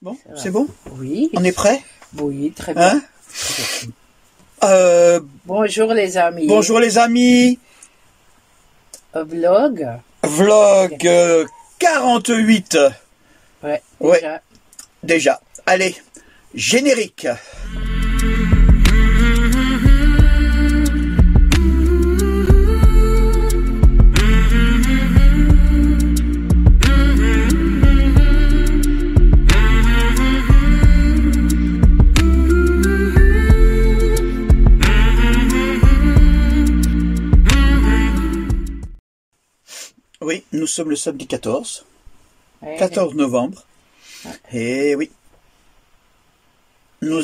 Bon, c'est bon? Oui. On est prêt? Oui, très bien. Bonjour les amis. Bonjour les amis. Vlog. Vlog 48. Ouais, déjà. Ouais, déjà. Allez, générique. Oui, nous sommes le samedi 14 novembre. Et oui. Nous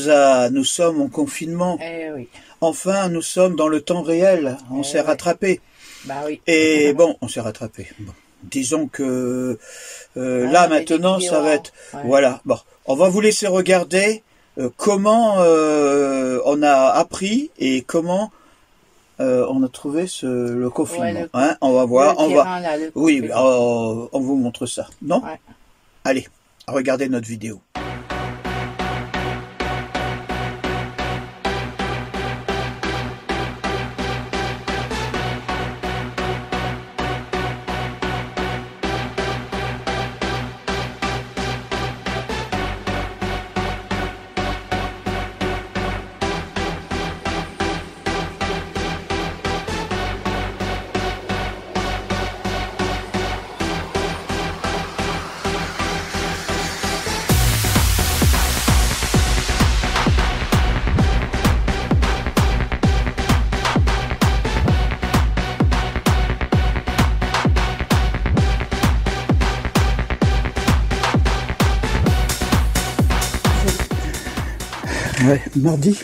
sommes en confinement. Oui. Enfin, nous sommes dans le temps réel. On s'est rattrapé. Bah oui. Et bon, on s'est rattrapé. Bon. Disons que là, maintenant, ça va être... Ouais. Voilà. Bon, on va vous laisser regarder comment on a appris et comment... on a trouvé le confinement. Ouais, on va voir. Oui, confinement. on vous montre ça. Non? Ouais. Allez, regardez notre vidéo. Ouais, mardi,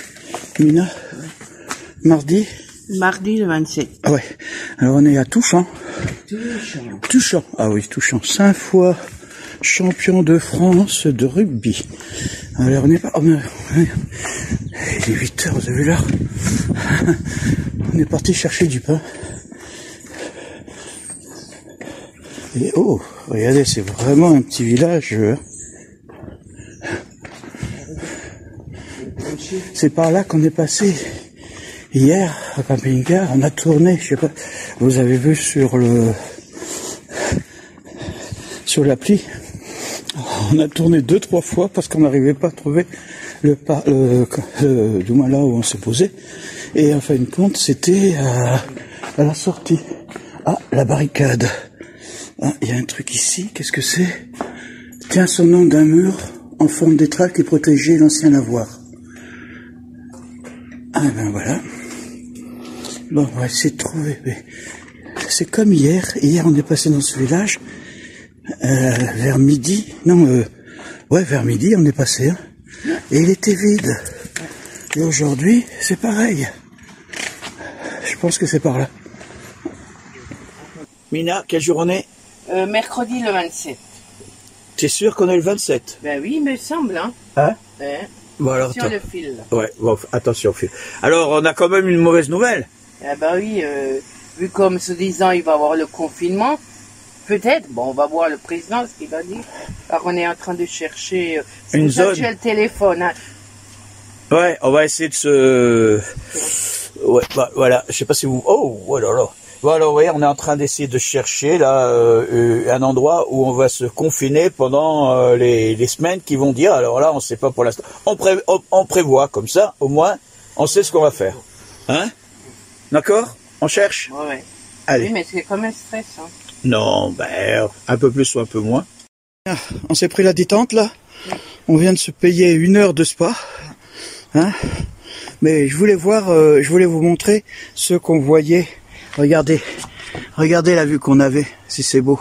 Mina, mardi Mardi le 27. Ah ouais, alors on est à Touchant. Touchant. Ah oui, Touchant, 5 fois champion de France de rugby. Alors on est pas... il est 8 heures, vous avez vu l'heure? On est parti chercher du pain. Et oh, regardez, c'est vraiment un petit village. C'est par là qu'on est passé hier à camping-car. On a tourné, je sais pas, vous avez vu sur l'appli. On a tourné 2-3 fois parce qu'on n'arrivait pas à trouver du moins là où on s'est posé. Et en fin de compte, c'était à la sortie. Ah, la barricade. Ah, il y a un truc ici, qu'est-ce que c'est? Tient son nom d'un mur en forme d'étrave qui protégeait l'ancien lavoir. Ah ben voilà. Bon, on va essayer de trouver. C'est comme hier. Hier, on est passé dans ce village vers midi. Non, vers midi, on est passé. Hein, et il était vide. Et aujourd'hui, c'est pareil. Je pense que c'est par là. Mina, quelle jour on est? Mercredi le 27. T'es sûr qu'on est le 27? Ben oui, il me semble, hein. Hein? Bon, alors, sur le fil. Ouais, bon, attention, fil. Alors, on a quand même une mauvaise nouvelle. Ah ben oui, vu comme se disant il va y avoir le confinement, peut-être, bon, on va voir le président ce qu'il va dire. Alors, on est en train de chercher une zone. J'ai le téléphone. Hein. Ouais, on va essayer de se... Ouais, bah, voilà, je sais pas si vous... Oh là là. Voilà, vous voyez, on est en train d'essayer de chercher là un endroit où on va se confiner pendant les semaines qui vont dire. Alors là, on ne sait pas pour l'instant. On prévoit comme ça, au moins, on sait ce qu'on va faire. Hein? D'accord? On cherche? Ouais. Allez. Oui, mais c'est quand même stressant. Non, ben, un peu plus ou un peu moins. On s'est pris la détente là. Oui. On vient de se payer 1 heure de spa. Hein? Mais je voulais vous montrer ce qu'on voyait. Regardez la vue qu'on avait, si c'est beau.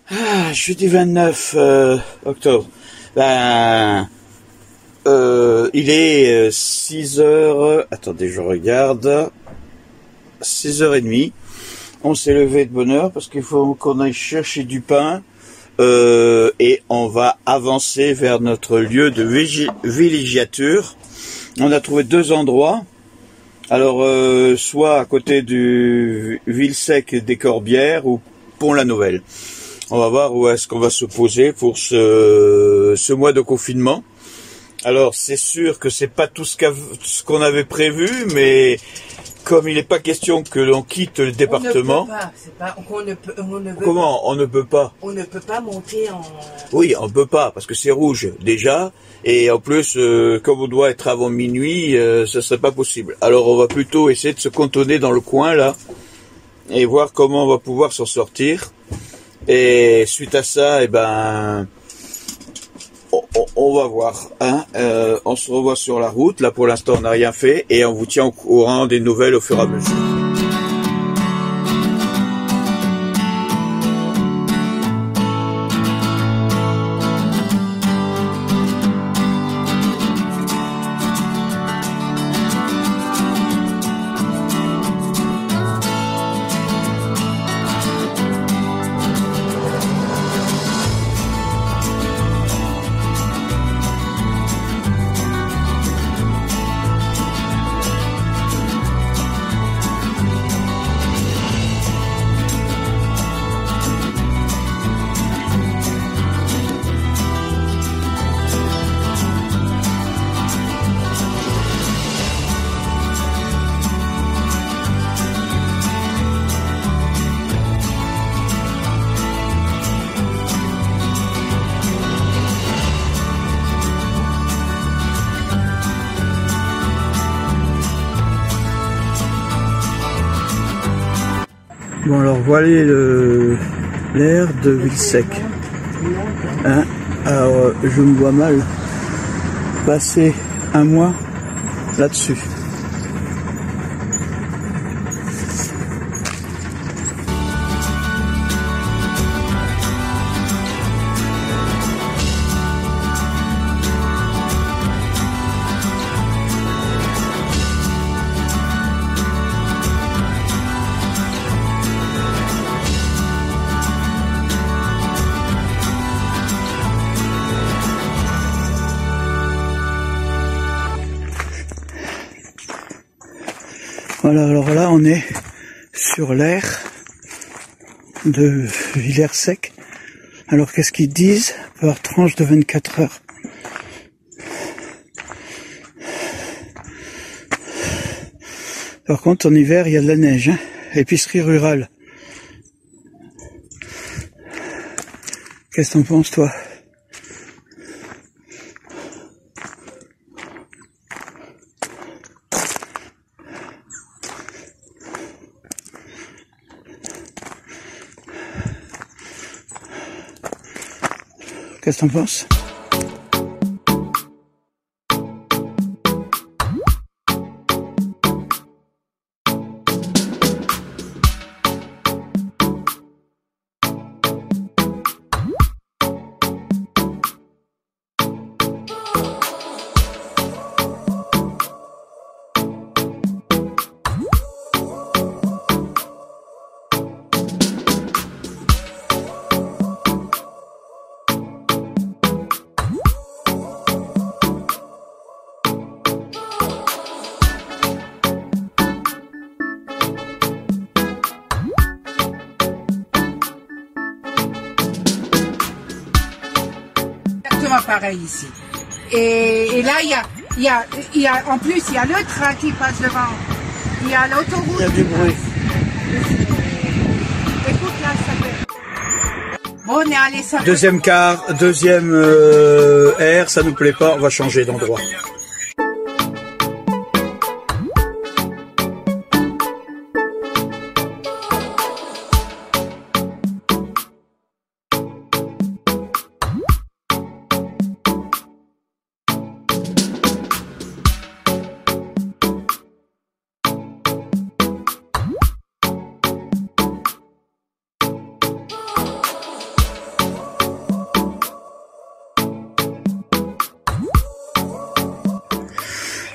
Ah, jeudi 29 octobre. Ben, il est 6 heures. Attendez, je regarde. 6h30. On s'est levé de bonne heure parce qu'il faut qu'on aille chercher du pain. Et on va avancer vers notre lieu de villégiature. On a trouvé 2 endroits. Alors, soit à côté du Ville-Sec des Corbières ou Pont-la-Nouvelle. On va voir où est-ce qu'on va se poser pour ce mois de confinement. Alors c'est sûr que c'est pas tout ce qu'on avait prévu, mais comme il n'est pas question que l'on quitte le département. Comment on ne peut pas? On ne peut pas monter en... Oui, on peut pas, parce que c'est rouge déjà, et en plus, comme on doit être avant minuit, ça serait pas possible. Alors on va plutôt essayer de se cantonner dans le coin là, et voir comment on va pouvoir s'en sortir. Et suite à ça, eh ben, on va voir. Hein, on se revoit sur la route. Là, pour l'instant, on n'a rien fait, et on vous tient au courant des nouvelles au fur et à mesure. Bon, alors voilà l'air de Villesec. Hein, alors je me vois mal passer un mois là-dessus. Voilà, alors là on est sur l'air de Villers-Sec. Alors qu'est-ce qu'ils disent par tranche de 24 heures? Par contre en hiver il y a de la neige, hein. Épicerie rurale. Qu'est-ce que t'en penses toi? Qu'est-ce que t'en penses? Pareil ici. Et là, en plus, il y a le train qui passe devant. Il y a l'autoroute. Il y a du bruit. Écoute, là, ça fait... Bon, on est allé ça. Deuxième quart, deuxième air, ça nous plaît pas, on va changer d'endroit.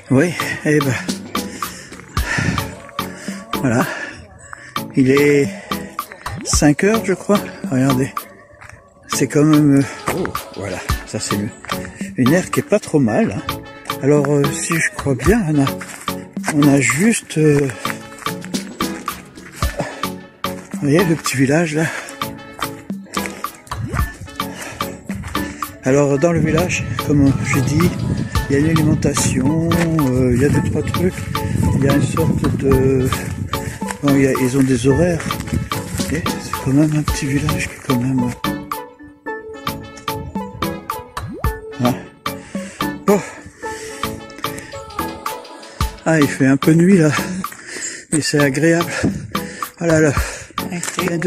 Oui, et ben voilà, il est 5 heures je crois, regardez, c'est quand même, oh, voilà, ça c'est mieux, une aire qui est pas trop mal, hein. Alors si je crois bien, on a juste, vous voyez le petit village là, Alors dans le village, comme j'ai dit, il y a une alimentation, il y a 2-3 trucs, il y a une sorte de... Bon, ils ont des horaires, et c'est quand même un petit village qui est quand même... Ouais. Bon. Ah, il fait un peu nuit là, et c'est agréable. Voilà, là. Il y a un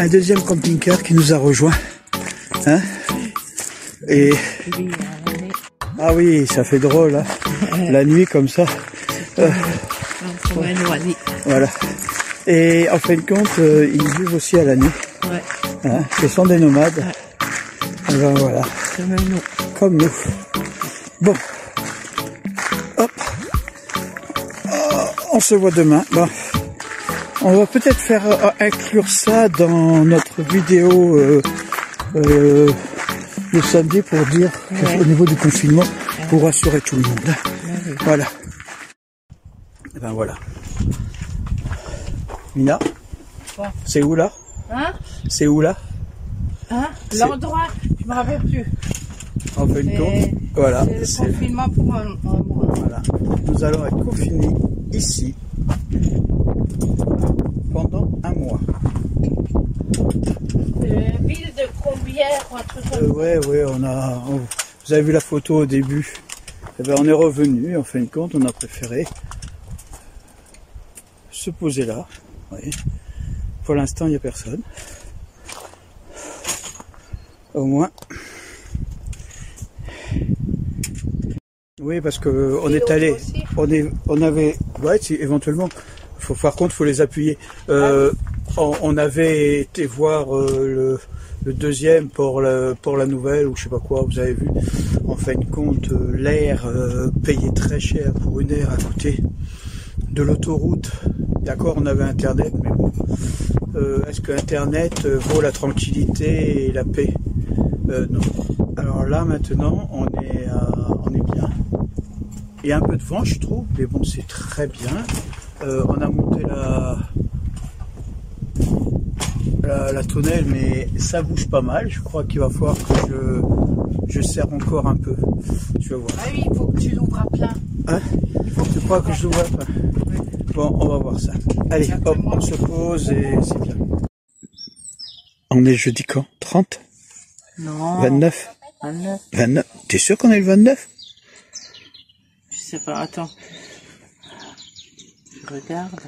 deuxième camping-car qui nous a rejoint. Hein? Et... Ah oui, ça fait drôle, hein? La nuit comme ça. Voilà. Et en fin de compte, ils vivent aussi à l'année. Ouais. Hein? Ce sont des nomades. Ouais. Et ben voilà. Comme nous. Bon. Hop. Oh, on se voit demain. Bon. On va peut-être faire inclure ça dans notre vidéo le samedi pour dire au niveau du confinement, pour rassurer tout le monde. Voilà. Et ben voilà. Mina, c'est où là? Hein? C'est où là? Hein? L'endroit, je me rappelle plus. En fin de compte, voilà. C'est le confinement pour un mois. Voilà. Nous allons être confinés ici pendant un mois. Ville de Combières ou un truc comme ça. Ouais, vous avez vu la photo au début. Eh ben, on est revenu, en fin de compte, on a préféré se poser là. Oui. Pour l'instant, il n'y a personne. Au moins. Oui, parce que on est allé, on avait, ouais, si, éventuellement. Par contre, faut les appuyer. On avait été voir le deuxième pour la nouvelle ou je sais pas quoi. Vous avez vu. En fin de compte, l'air payait très cher pour une aire à côté de l'autoroute. D'accord, on avait Internet, mais bon. Est-ce que Internet vaut la tranquillité et la paix? Non. Alors là, maintenant, on est bien. Il y a un peu de vent, je trouve, mais bon, c'est très bien. On a monté la tonnelle, mais ça bouge pas mal. Je crois qu'il va falloir que je serre encore un peu. Tu vas voir. Ah oui, il faut que tu l'ouvres à plein. Hein? Tu crois que je l'ouvre à plein? Oui. Bon, on va voir ça. Allez, hop, on se pose et c'est bien. On est jeudi quand? 30? Non. 29? 29. 29. T'es sûr qu'on est le 29? Je sais pas, attends. Je regarde.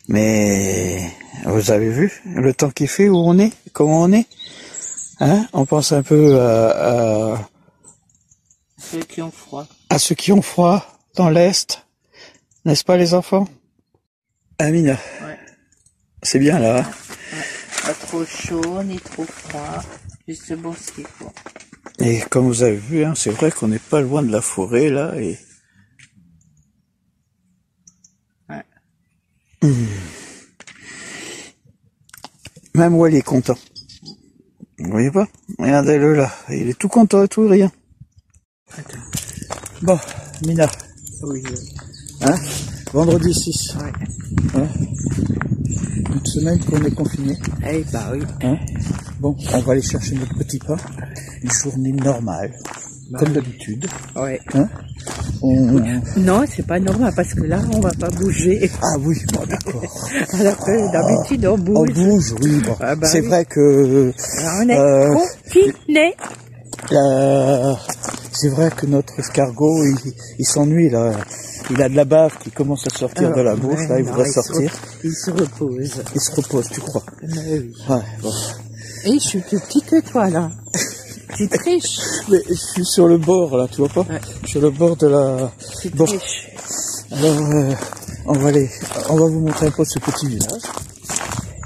Mais vous avez vu le temps qu'il fait, où on est, comment on est, hein? On pense un peu à ceux qui ont froid. À ceux qui ont froid dans l'Est, n'est-ce pas les enfants? Amina. Ouais. C'est bien là. Ouais. Pas trop chaud ni trop froid, juste bon ce qu'il faut. Et comme vous avez vu, hein, c'est vrai qu'on n'est pas loin de la forêt là et. Même Wally est content. Vous voyez pas? Regardez-le là. Il est tout content et tout rien. Attends. Bon, Mina. Oui. Hein? Vendredi 6. Ouais. Hein? Une semaine qu'on est confiné. Eh bah oui. Hein? Bon, on va aller chercher notre petit pain. Une journée normale. Bah, comme d'habitude. Ouais. Hein? Non, c'est pas normal parce que là, on va pas bouger. Ah oui, bon, d'accord. Alors que d'habitude, on bouge. On bouge, oui, bon. Ah bah c'est oui. vrai que... Alors, on est confinés. C'est vrai que notre escargot, il s'ennuie, là. Il a de la bave qui commence à sortir de la bouche, là, il voudrait sortir. Il se repose. Il se repose, tu crois? Oui. Ouais, bon. Et je suis plus petit que toi, là. Tu triches. Mais je suis sur le bord, là, tu vois pas? Ouais. Sur le bord de la... Tu bon. triches. Alors, on va vous montrer un peu ce petit village,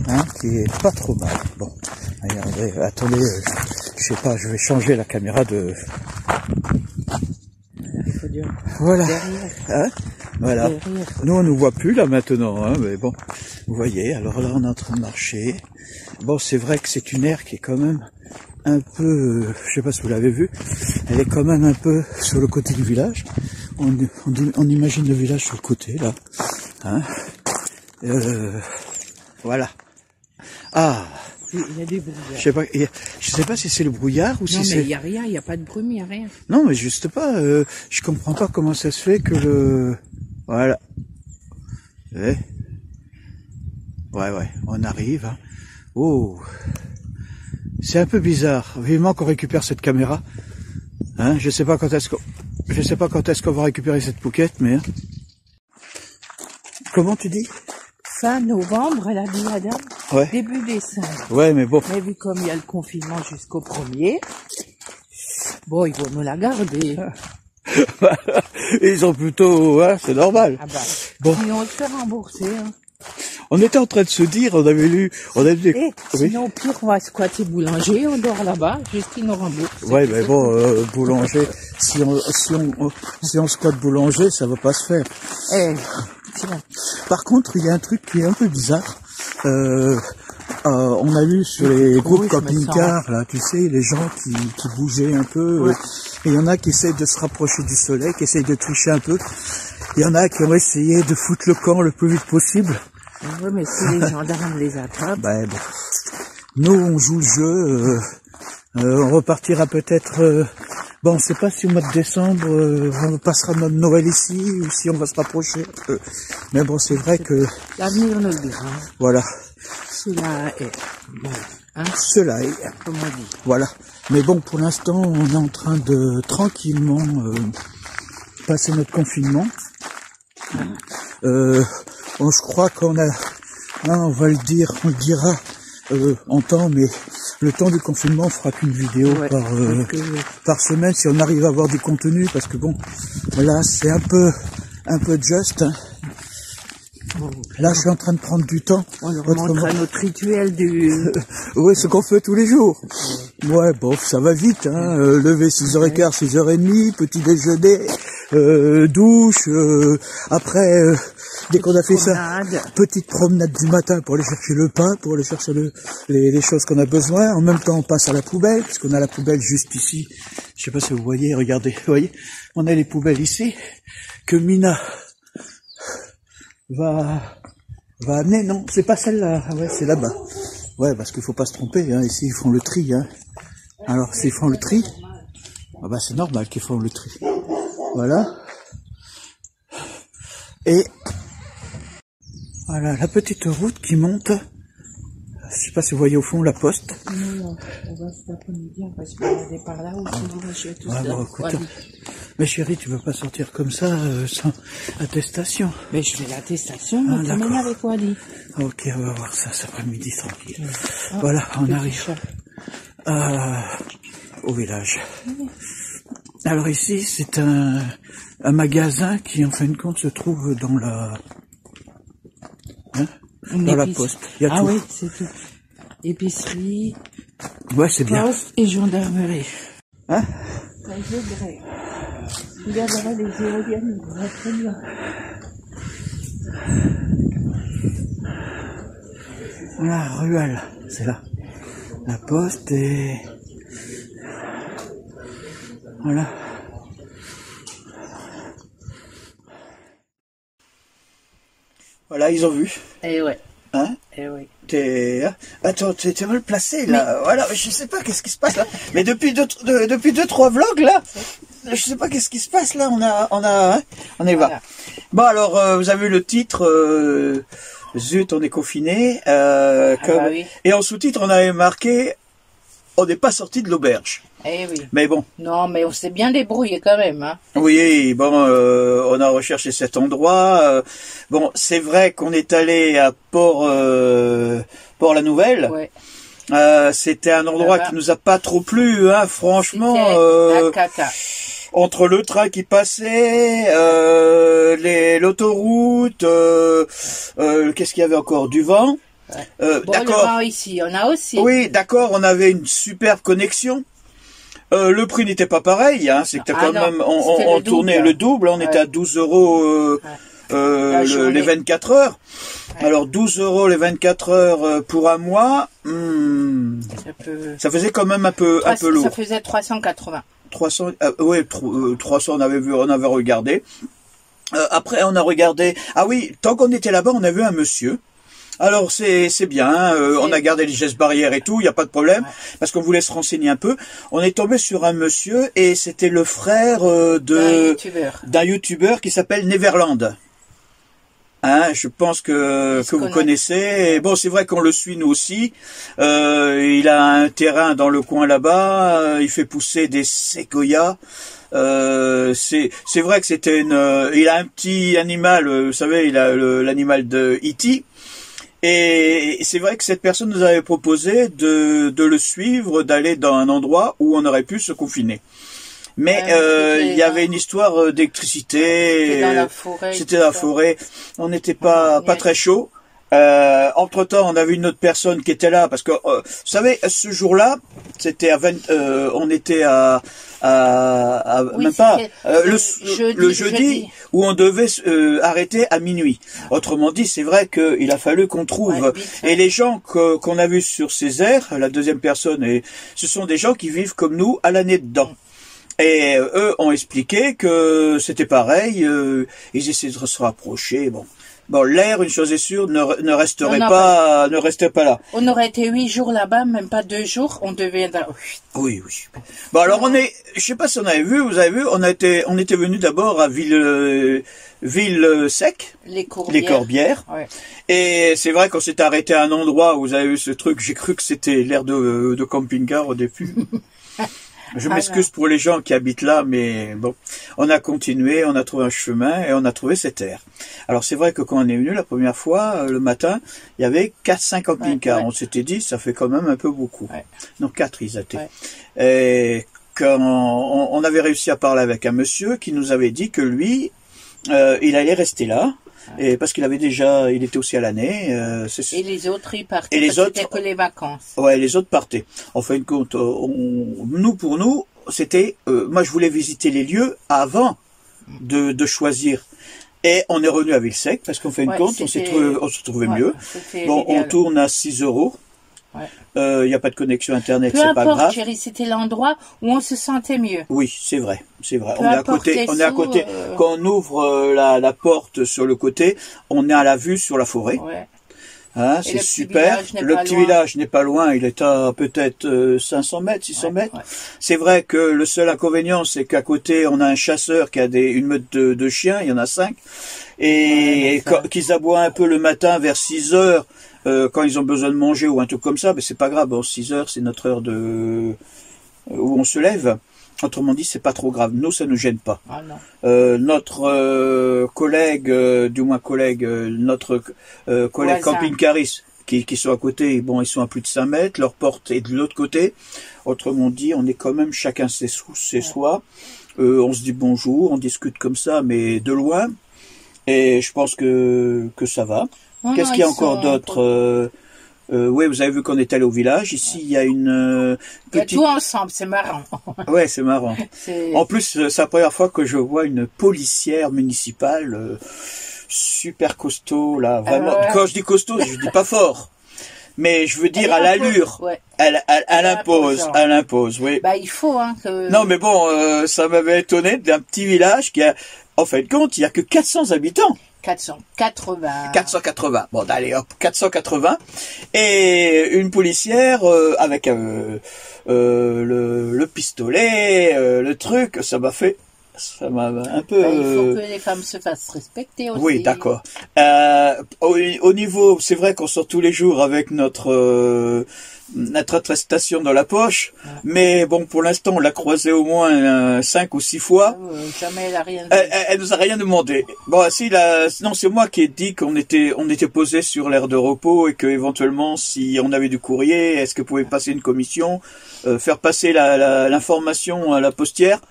hein, qui est pas trop mal. Bon, regardez, attendez, je sais pas, je vais changer la caméra de... Voilà. Hein, voilà. Nous, on nous voit plus, là, maintenant, hein, mais bon, vous voyez, alors là, on est en train de marcher. Bon, c'est vrai que c'est une aire qui est quand même un peu, je sais pas si vous l'avez vu, elle est quand même un peu sur le côté du village. On imagine le village sur le côté, là. Hein, voilà. Ah, Il y a des brouillards. Je sais pas si c'est le brouillard ou Non, si mais c'est... il n'y a rien, il n'y a pas de brume, il n'y a rien. Non, mais juste pas. Je comprends pas comment ça se fait que le... Voilà. Ouais, ouais, on arrive. Hein. Oh, c'est un peu bizarre. Vivement qu'on récupère cette caméra. Hein, je sais pas quand est-ce qu'on va récupérer cette pouquette, mais... Comment tu dis? Fin novembre, elle a dit la dame. Ouais. Début décembre. Ouais, mais bon. Mais vu comme il y a le confinement jusqu'au 1er, bon, ils vont nous la garder. Ils ont plutôt... Hein, c'est normal. Ah bah, Bon. sinon on le fait rembourser. Hein. On était en train de se dire, on avait lu... Et Oui. sinon, au pire, on va squatter boulanger, on dort là-bas, juste qu'ils nous remboursent. Ouais, mais bon, boulanger, si on squatte boulanger, ça va pas se faire. Eh, tiens. Par contre, il y a un truc qui est un peu bizarre. On a lu sur les groupes Oui, camping-car, là, tu sais, les gens qui bougeaient un peu. Ouais. Et il y en a qui essayent de se rapprocher du soleil, qui essayent de tricher un peu. Il y en a qui ont essayé de foutre le camp le plus vite possible. Oui, mais si les gendarmes les attrapent... Ben bon. Nous, on joue le jeu. On repartira peut-être... Bon, on ne sait pas si au mois de décembre, on passera notre Noël ici, ou si on va se rapprocher. Mais bon, c'est vrai que... L'avenir nous le dira. Voilà. Cela est... Bon, hein, Cela est... comme on dit. Voilà. Mais bon, pour l'instant, on est en train de tranquillement passer notre confinement. Bon, je crois qu'on a... Hein, on va le dire, on le dira en temps, mais le temps du confinement, on fera qu'une vidéo Ouais, par semaine si on arrive à avoir du contenu, parce que bon, là, c'est un peu juste. Hein. Là, je suis en train de prendre du temps. On leur montrera notre rituel du... Oui, ce qu'on fait tous les jours. Ouais, bon, ça va vite. Hein. Lever 6h15, 6h30, petit déjeuner, douche. Après, dès qu'on a fait ça, petite promenade du matin pour aller chercher le pain, pour aller chercher les choses qu'on a besoin. En même temps, on passe à la poubelle, puisqu'on a la poubelle juste ici. Je sais pas si vous voyez, regardez, vous voyez, on a les poubelles ici, que Mina va amener. Non, c'est pas celle-là, ouais, c'est là-bas. Ouais, parce qu'il faut pas se tromper, hein. Ici ils font le tri, hein. Alors s'ils font le tri, ah bah c'est normal qu'ils font le tri. Voilà. Et voilà la petite route qui monte. Je sais pas si vous voyez au fond la poste. Non, on va cet après-midi, on va se balader par là, ou sinon je vais tout Ouais, bon, écoute, mais chérie, tu veux pas sortir comme ça sans attestation. Mais je fais l'attestation, on t'amène avec Wally. Ok, on va voir ça cet après-midi tranquille. Voilà, on arrive au village. Alors ici, c'est un magasin qui, en fin de compte, se trouve dans la... Hein, dans la poste. Il y a tout. Oui, c'est tout. Épicerie, ouais, c'est bien. poste et gendarmerie. Hein? Ça aiderait. Il y avait les éoliennes, ça va très bien. La ruelle, c'est là. La poste et... Voilà. Voilà, ils ont vu. Eh ouais. Hein? Eh oui. Attends, t'es mal placé là. Voilà, je sais pas qu'est-ce qui se passe là. Mais depuis deux, trois vlogs là, je sais pas qu'est-ce qui se passe là. On y va. Voilà. Bon alors, vous avez vu le titre. Zut, on est confiné. Bah oui. Et en sous-titre, on avait marqué, on n'est pas sorti de l'auberge. Eh oui. Mais bon. Non, mais on s'est bien débrouillé quand même, hein. Oui, bon, on a recherché cet endroit. Bon, c'est vrai qu'on est allé à Port-la-Nouvelle. Ouais. C'était un endroit qui nous a pas trop plu, hein, franchement. Caca. Entre le train qui passait, l'autoroute, qu'est-ce qu'il y avait encore? Du vent. Ouais. Bon, d'accord. Le vent ici, on a aussi. Oui, d'accord, on avait une superbe connexion. Le prix n'était pas pareil, hein, c'est que t'as quand même, on tournait le double, on était à 12 euros les 24 heures. Ouais. Alors 12 euros les 24 heures pour un mois, ça faisait quand même un peu lourd. Ça faisait 380. 300, oui, 300 on avait regardé. Après on a regardé, ah oui, tant qu'on était là-bas, on a vu un monsieur Alors c'est bien, on a gardé les gestes barrières et tout, il n'y a pas de problème, parce qu'on voulait se renseigner un peu. On est tombé sur un monsieur et c'était le frère d'un youtubeur qui s'appelle Neverland. Hein, je pense que vous connaissez. Et bon, c'est vrai qu'on le suit nous aussi. Il a un terrain dans le coin là-bas. Il fait pousser des séquoias. C'est vrai que c'était il a un petit animal. Vous savez, il a l'animal de E.T. Et c'est vrai que cette personne nous avait proposé de le suivre, d'aller dans un endroit où on aurait pu se confiner. Mais il y avait une histoire d'électricité. C'était dans la forêt. C'était dans la forêt. On n'était pas très chaud. Entre-temps, on avait une autre personne qui était là parce que vous savez, ce jour-là, c'était on était Oui, même pas le jeudi où on devait arrêter à minuit. Autrement dit, c'est vrai qu'il a fallu qu'on trouve. Et les gens qu'on a vus sur ces aires, la deuxième personne, ce sont des gens qui vivent comme nous à l'année dedans. Et eux ont expliqué que c'était pareil, ils essaient de se rapprocher. Bon, l'air, une chose est sûre, ne resterait pas là. On aurait été 8 jours là-bas, même pas 2 jours, on devait... Oui. Bon, alors je sais pas si vous avez vu, on était venu d'abord à Ville Sec, les Corbières. Ouais. Et c'est vrai qu'on s'est arrêté à un endroit où vous avez vu ce truc, j'ai cru que c'était l'air de camping-car au début. Je m'excuse pour les gens qui habitent là, mais bon, on a continué, on a trouvé un chemin et on a trouvé cette aire. Alors c'est vrai que quand on est venu la première fois, le matin, il y avait 4-5 camping-cars. On s'était dit, ça fait quand même un peu beaucoup. Donc 4 ils étaient. Et quand on avait réussi à parler avec un monsieur qui nous avait dit que lui, il allait rester là. Et parce qu'il était aussi à l'année. Et les autres, ils partaient. Et les autres, c'était que les vacances. Ouais, les autres partaient. En fin de compte, pour nous, c'était, moi je voulais visiter les lieux avant de choisir. Et on est revenu à Villesec parce qu'en fin de compte, on se trouvait mieux. Bon, on tourne à 6 €. Il n'y a pas de connexion internet, c'est pas grave. Chérie, c'était l'endroit où on se sentait mieux. Oui, c'est vrai. On est à côté. Quand on ouvre la porte sur le côté, on est à la vue sur la forêt. Hein, c'est super. Le petit village n'est pas loin. Il est à peut-être 500 mètres, 600 mètres. C'est vrai que le seul inconvénient, c'est qu'à côté, on a un chasseur qui a une meute de chiens. Il y en a 5. Et qu'ils aboient un peu le matin vers 6 heures. Quand ils ont besoin de manger ou un truc comme ça, mais c'est pas grave. Bon, 6 heures, c'est notre heure où on se lève. Autrement dit, c'est pas trop grave. Nous, ça ne nous gêne pas. Notre collègue camping-caris qui sont à côté, bon, ils sont à plus de 5 mètres. Leur porte est de l'autre côté. Autrement dit, on est quand même chacun chez soi. On se dit bonjour, on discute comme ça, mais de loin. Et je pense que ça va. Qu'est-ce qu'il y a encore d'autre oui, vous avez vu qu'on est allé au village. Ici, il y a une petite... Il y a tout ensemble, c'est marrant. Ouais, c'est marrant. En plus, c'est la première fois que je vois une policière municipale super costaud, là. Vraiment. Quand je dis costaud, je dis pas fort. Mais je veux dire à l'allure. Elle impose, oui. Bah, il faut, hein. Non, mais bon, ça m'avait étonné d'un petit village qui a, en fin de compte, il y a que 400 habitants. 480. Bon, allez, hop, 480. Et une policière avec le pistolet, le truc, ça m'a un peu... il faut que les femmes se fassent respecter aussi. Oui, d'accord. Au niveau, c'est vrai qu'on sort tous les jours avec notre attestation dans la poche, mais bon, pour l'instant, on l'a croisée au moins 5 ou 6 fois. Jamais elle a rien elle nous a rien demandé. Bon, non, c'est moi qui ai dit qu'on était posé sur l'aire de repos et que éventuellement, si on avait du courrier, est-ce que pouvait passer une commission, faire passer l'information à la postière,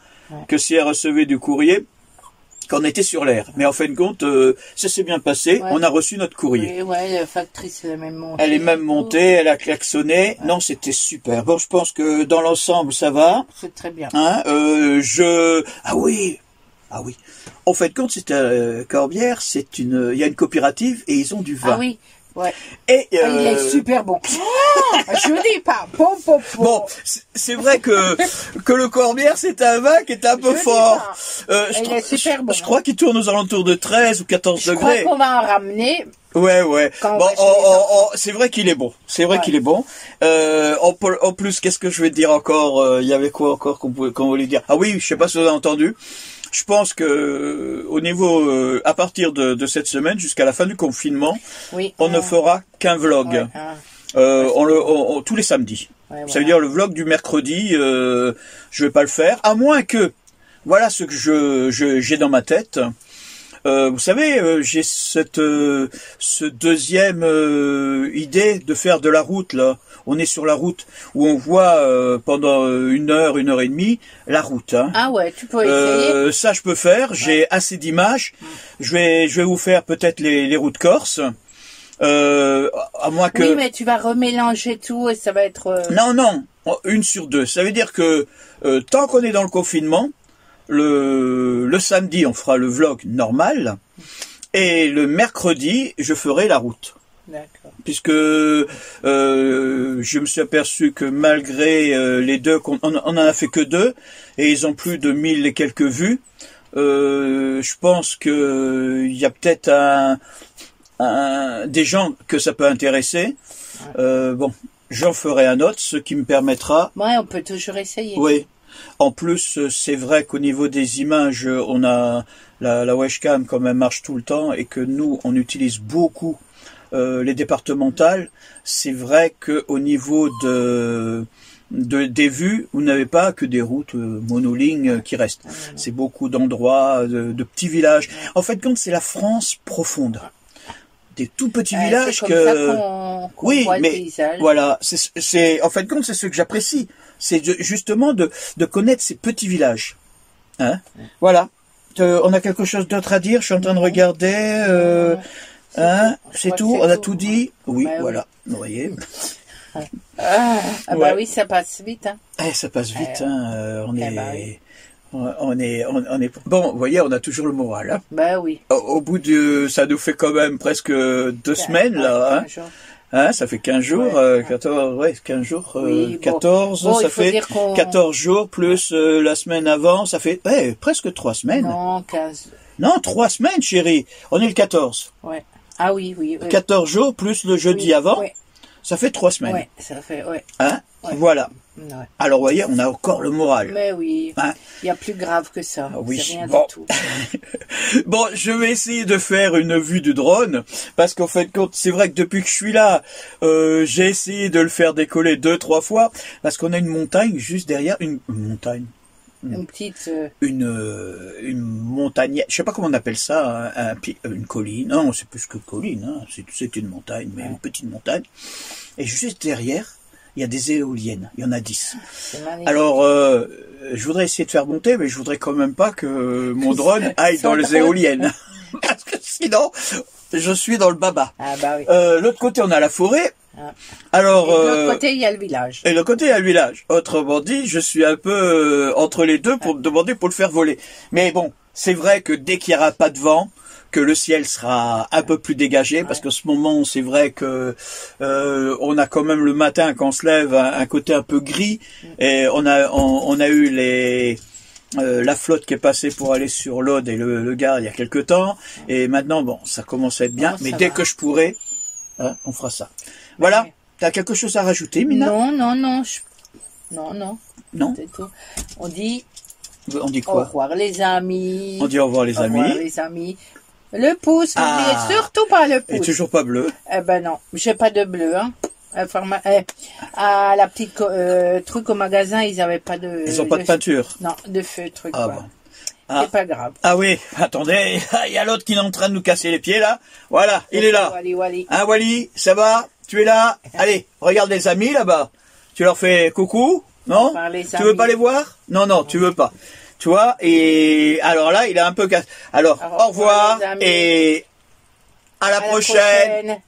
que si elle recevait du courrier, qu'on était sur l'air. Mais en fin de compte, ça s'est bien passé. On a reçu notre courrier. La factrice, elle est même montée. Elle est même montée, elle a klaxonné. Non, c'était super. Bon, je pense que dans l'ensemble, ça va. C'est très bien. Hein, Ah oui. En fin de compte, c'est Corbières, il y a une coopérative et ils ont du vin. Ah oui. Ouais. Et il est super bon. Je dis pas. Bon, c'est vrai que le Corbière, c'est un vin qui est un peu fort. Il est super bon. Je crois qu'il tourne aux alentours de 13 ou 14 degrés. Je crois qu'on va en ramener. Ouais, ouais. Quand on Bon, va chez les enfants. c'est vrai qu'il est bon. C'est vrai Ouais. qu'il est bon. En plus, qu'est-ce que je vais te dire encore? Il y avait quoi encore qu'on voulait dire? Ah oui, je sais pas si vous avez entendu. Je pense que au niveau, à partir de cette semaine jusqu'à la fin du confinement, Oui. on ne fera qu'un vlog. Ouais, Tous les samedis. ouais, Ça voilà. veut dire le vlog du mercredi. Je vais pas le faire, à moins que, voilà ce que j'ai dans ma tête. Vous savez, j'ai ce deuxième idée de faire de la route là. On est sur la route où on voit pendant une heure et demie la route. Hein. Ah ouais, tu peux essayer. Ça, je peux faire. J'ai assez d'images. Je vais vous faire peut-être les routes corse. À moins que. Oui, mais tu vas remélanger tout et ça va être. Non, une sur deux. Ça veut dire que tant qu'on est dans le confinement, le samedi, on fera le vlog normal. Et le mercredi, je ferai la route. D'accord. Puisque je me suis aperçu que malgré les deux, on en a fait que deux, et ils ont plus de 1000 et quelques vues, je pense que il y a peut-être des gens que ça peut intéresser. Bon, j'en ferai un autre, ce qui me permettra... Ouais, on peut toujours essayer. Oui. En plus, c'est vrai qu'au niveau des images, on a la webcam quand même marche tout le temps, et que nous, on utilise beaucoup les départementales. C'est vrai qu'au niveau des vues, vous n'avez pas que des routes monolignes qui restent. C'est beaucoup d'endroits, de petits villages. En fait, compte, c'est la France profonde. Des tout petits villages c'est comme ça qu'on oui, voit le mais paysage. voilà, en fait, compte, c'est ce que j'apprécie. C'est justement de connaître ces petits villages. Hein? Voilà. On a quelque chose d'autre à dire? Je suis en train de regarder. Hein? C'est tout? On a tout dit? Oui, Ouais, voilà. Vous voyez? Bah Ouais. oui, ça passe vite. Hein. Ça passe vite. Hein. On bah oui. est bon. Vous voyez, on a toujours le moral. Hein. Bah oui. Au bout ça nous fait quand même presque 2 semaines là. Hein. 15 jours. Hein, ça fait 15 jours, Ouais. 14, 15 jours, Oui, 14, bon, ça il faut fait dire qu'on- 14 jours plus la semaine avant, ça fait presque 3 semaines. Non, 15. Non, 3 semaines, chérie. On est le 14. Ouais. Ah oui, oui. 14 jours plus le jeudi Oui, avant, ouais. ça fait 3 semaines. Ouais, ça fait, ouais. Hein? Ouais. Voilà. Ouais. Alors, vous voyez, on a encore le moral. Mais oui, Hein? il y a plus grave que ça. Oui, C'est rien bon. du tout. Bon, je vais essayer de faire une vue du drone, parce qu'en fait, c'est vrai que depuis que je suis là, j'ai essayé de le faire décoller 2-3 fois, parce qu'on a une montagne juste derrière, une montagne, Une petite. une montagne, je sais pas comment on appelle ça, une colline. Non, c'est plus que colline, hein. C'est une montagne, mais une petite montagne. Et juste derrière, il y a des éoliennes. Il y en a 10. C'est magnifique. Alors, je voudrais essayer de faire monter, mais je voudrais quand même pas que mon drone aille dans les éoliennes. Parce que sinon, je suis dans le baba. Ah bah oui. L'autre côté, on a la forêt. Ah. Alors, Et de l'autre côté, il y a le village. et l'autre côté, il y a le village. Autrement dit, je suis un peu entre les deux pour me demander pour le faire voler. Mais bon, c'est vrai que dès qu'il n'y aura pas de vent, que le ciel sera un peu plus dégagé, parce qu'en ce moment, c'est vrai que on a quand même le matin, quand on se lève, un côté un peu gris, et on a eu la flotte qui est passée pour aller sur l'Aude et le Gard il y a quelque temps, et maintenant, bon, ça commence à être bien, Oh, mais ça dès va. que je pourrai, hein, on fera ça. Voilà. Ouais. T'as quelque chose à rajouter, Mina? Non, non, non. Non, non. Non? C'est tout. On dit On dit au quoi? revoir les amis. On dit au revoir les Au revoir amis. les amis. Le pouce, Ah. n'oubliez surtout pas le Et pouce. toujours pas bleu. Eh ben non, j'ai pas de bleu. Hein. À la petite truc au magasin, ils avaient pas de. Ils ont pas de peinture. Non, de feu, truc. Ah quoi. bon. Ah. C'est pas grave. Ah oui, attendez, il y a l'autre qui est en train de nous casser les pieds là. Voilà, il est là. Wally, Wally. Hein, Wally, ça va? Tu es là? Allez, regarde les amis là-bas. Tu leur fais coucou? Non? Enfin, les Tu veux amis. pas les voir? Non, non, tu veux pas. Tu vois? Et alors là, il a un peu cassé. Alors, au revoir les amis. et à la À la prochaine. prochaine.